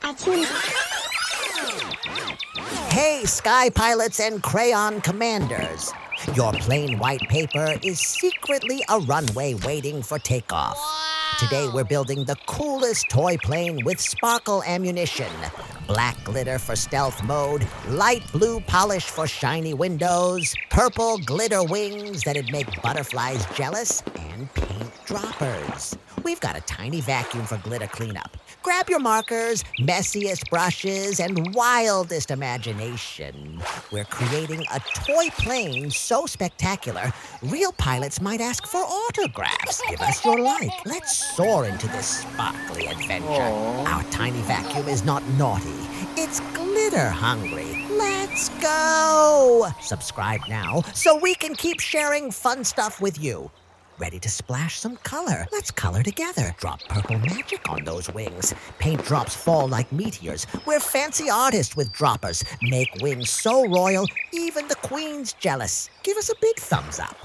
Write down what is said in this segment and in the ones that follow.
Artoonza. Hey, sky pilots and crayon commanders. Your plain white paper is secretly a runway waiting for takeoff. Today we're building the coolest toy plane with sparkle ammunition, black glitter for stealth mode, light blue polish for shiny windows, purple glitter wings that'd make butterflies jealous, and paint droppers. We've got a tiny vacuum for glitter cleanup. Grab your markers, messiest brushes, and wildest imagination. We're creating a toy plane so spectacular, real pilots might ask for autographs. Give us your like. Let's soar into this sparkly adventure. Aww. Our tiny vacuum is not naughty. It's glitter hungry. Let's go! Subscribe now so we can keep sharing fun stuff with you. Ready to splash some color? Let's color together. Drop purple magic on those wings. Paint drops fall like meteors. We're fancy artists with droppers. Make wings so royal, even the queen's jealous. Give us a big thumbs up.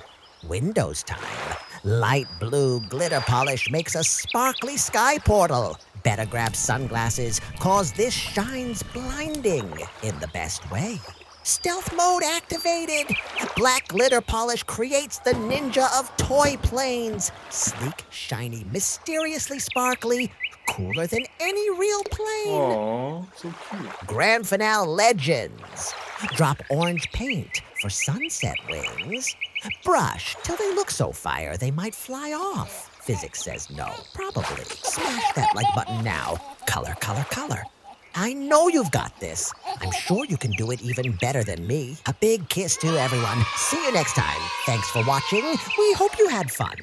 Windows time. Light blue glitter polish makes a sparkly sky portal. Better grab sunglasses, cause this shines blinding in the best way. Stealth mode activated! Black glitter polish creates the ninja of toy planes. Sleek, shiny, mysteriously sparkly, cooler than any real plane. Aww, so cute. Grand finale legends. Drop orange paint for sunset wings. Brush till they look so fire they might fly off. Physics says no. Probably. Smash that like button now. Color, color, color. I know you've got this. I'm sure you can do it even better than me. A big kiss to everyone. See you next time. Thanks for watching. We hope you had fun.